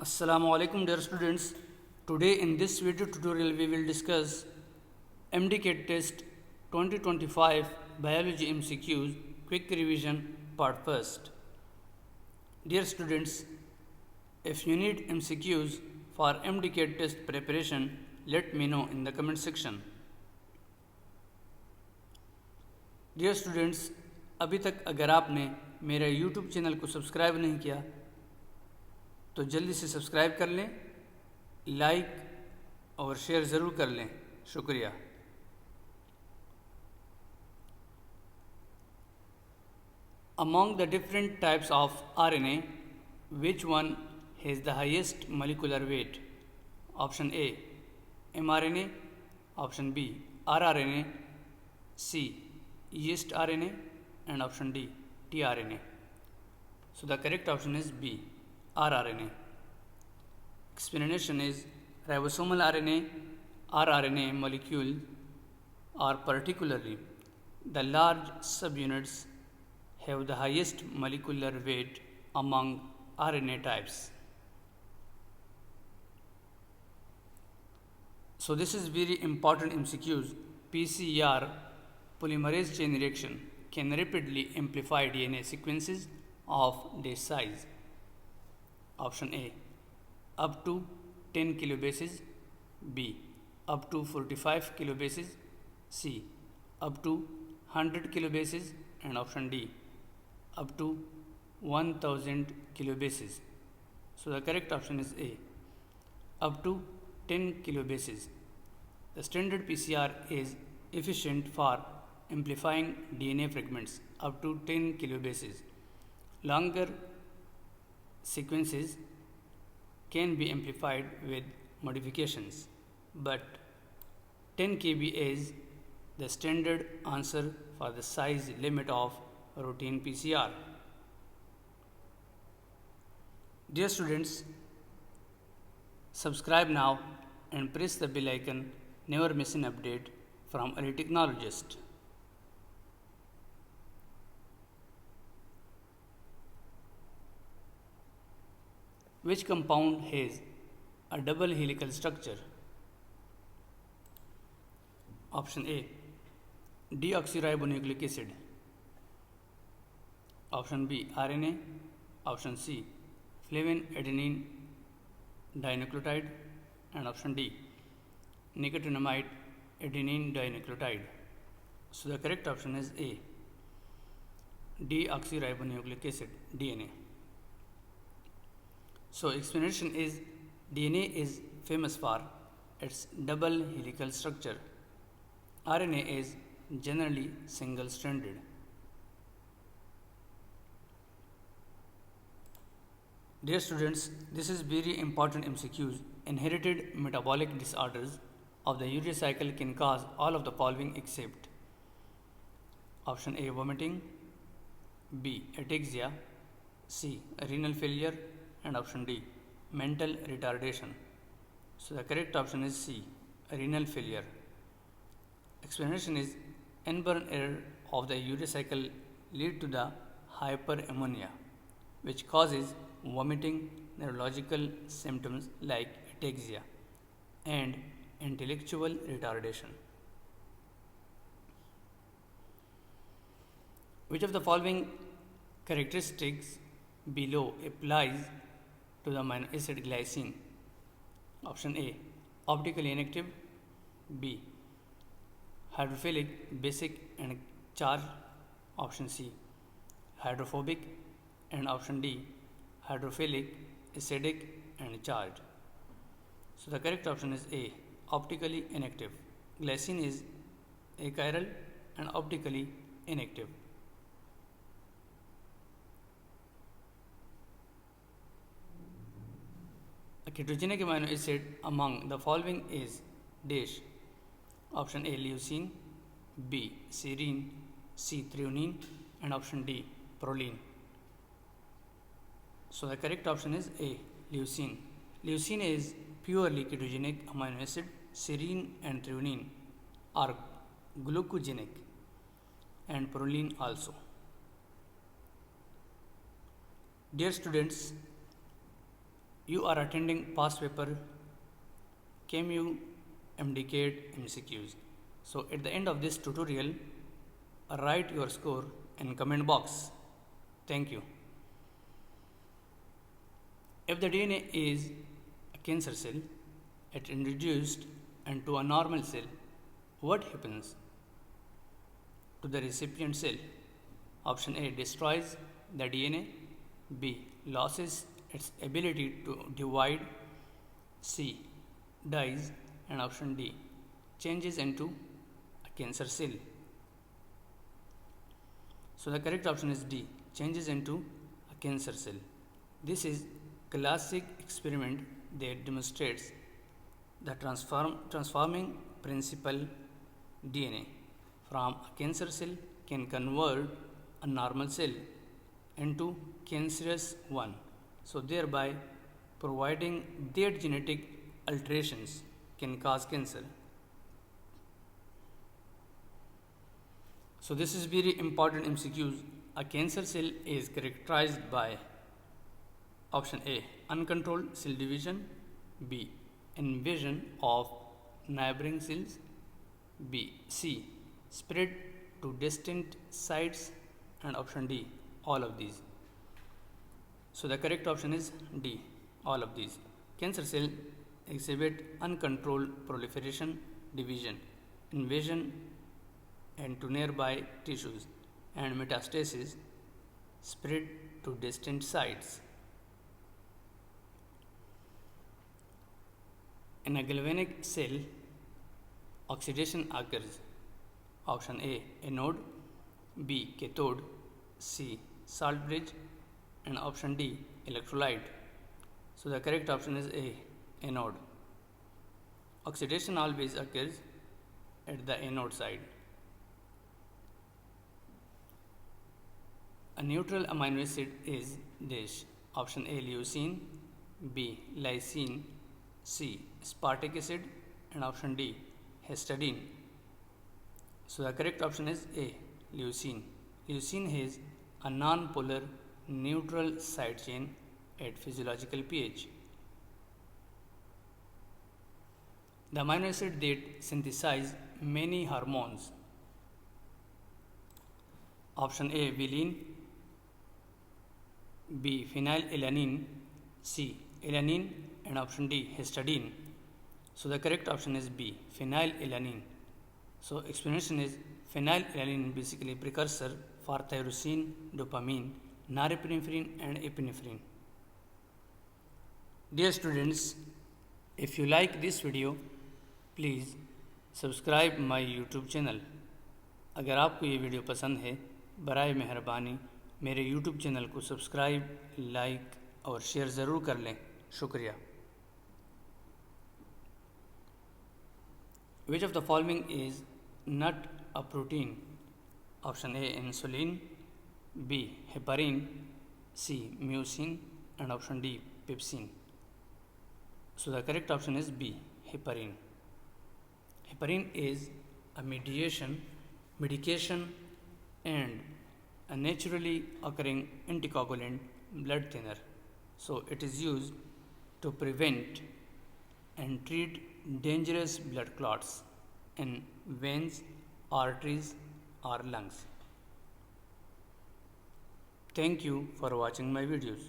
Assalamu alaikum dear students. Today in this video tutorial we will discuss MDCAT test 2025 Biology MCQs Quick Revision Part 1st. Dear students, if you need MCQs for MDCAT test preparation, let me know in the comment section. Dear students, अभी तक अगर आपने मेरे YouTube channel को subscribe नहीं किया तो जल्दी से सब्सक्राइब कर लें, लाइक और शेयर ज़रूर कर लें। शुक्रिया। Among the different types of RNA, which one has the highest molecular weight? Option A, mRNA. Option B, rRNA. C, yeast RNA. And option D, tRNA. So the correct option is B, rRNA. Explanation is ribosomal RNA, rRNA molecule are particularly the large subunits have the highest molecular weight among RNA types. So this is very important MCQs. PCR polymerase chain reaction can rapidly amplify DNA sequences of this size. Option A, up to 10 kilobases. B, up to 45 kilobases. C, up to 100 kilobases. And option D, up to 1000 kilobases. So the correct option is A, up to 10 kilobases. The standard PCR is efficient for amplifying DNA fragments up to 10 kilobases. Longer sequences can be amplified with modifications, but 10 kb is the standard answer for the size limit of routine PCR. Dear students, subscribe now and press the bell icon. Never miss an update from a technologist. Which compound has a double helical structure? Option A, deoxyribonucleic acid. Option B, RNA. Option C, flavin adenine dinucleotide. And option D, nicotinamide adenine dinucleotide. So the correct option is A, deoxyribonucleic acid, DNA. So explanation is DNA is famous for its double helical structure. RNA is generally single-stranded. Dear students, this is very important MCQs. Inherited metabolic disorders of the urea cycle can cause all of the following except option A, vomiting. B, ataxia. C, renal failure. And option D, mental retardation. So the correct option is C, renal failure. Explanation is inborn error of the urea cycle lead to the hyperammonia, which causes vomiting, neurological symptoms like ataxia, and intellectual retardation. Which of the following characteristics below applies to the amino acid glycine? Option A, optically inactive. B, hydrophilic, basic and charged. Option C, hydrophobic. And option D, hydrophilic, acidic and charged. So the correct option is A, optically inactive. Glycine is achiral and optically inactive. A ketogenic amino acid among the following is dash. Option A, leucine. B, serine. C, threonine. And option D, proline. So the correct option is A, leucine. Leucine is purely ketogenic amino acid. Serine and threonine are glucogenic, and proline also. Dear students, You are attending past paper KMU-MDCAT MCQs. So at the end of this tutorial, write your score in comment box. Thank you. If the DNA is a cancer cell, it introduced into a normal cell, what happens to the recipient cell? Option A, destroys the DNA. B, loses its ability to divide. C, dies. And option D, changes into a cancer cell. So the correct option is D, changes into a cancer cell. This is classic experiment that demonstrates the transforming principle. DNA from a cancer cell can convert a normal cell into cancerous one, so thereby providing that genetic alterations can cause cancer. So this is very important MCQs. A cancer cell is characterized by option A, uncontrolled cell division. B, invasion of neighboring cells. C, spread to distant sites. And option D, all of these. So the correct option is D, all of these. Cancer cell exhibit uncontrolled proliferation, division, invasion into nearby tissues, and metastasis, spread to distant sites. In a galvanic cell, oxidation occurs. Option A, anode. B, cathode. C, salt bridge. And option D, electrolyte. So the correct option is A, anode. Oxidation always occurs at the anode side. A neutral amino acid is dash. Option A, leucine. B, lysine. C, aspartic acid. And option D, histidine. So the correct option is A, leucine. Leucine has a non-polar neutral side chain at physiological pH. The amino acid that synthesize many hormones. Option A, valine. B, phenylalanine. C, alanine. And option D, histidine. So the correct option is B, phenylalanine. So explanation is phenylalanine basically precursor for tyrosine, dopamine, norepinephrine and epinephrine. Dear students, if you like this video, please subscribe my YouTube channel. अगर आपको ये video पसंद है, बराए मेहरबानी मेरे YouTube channel को subscribe, like और शेयर ज़रूर कर लें. शुक्रिया. Which of the following is not a protein? Option A, insulin. B, heparin. C, mucin. And option D, pepsin. So the correct option is B, heparin. Heparin is a medication and a naturally occurring anticoagulant blood thinner. So it is used to prevent and treat dangerous blood clots in veins, arteries or lungs. Thank you for watching my videos.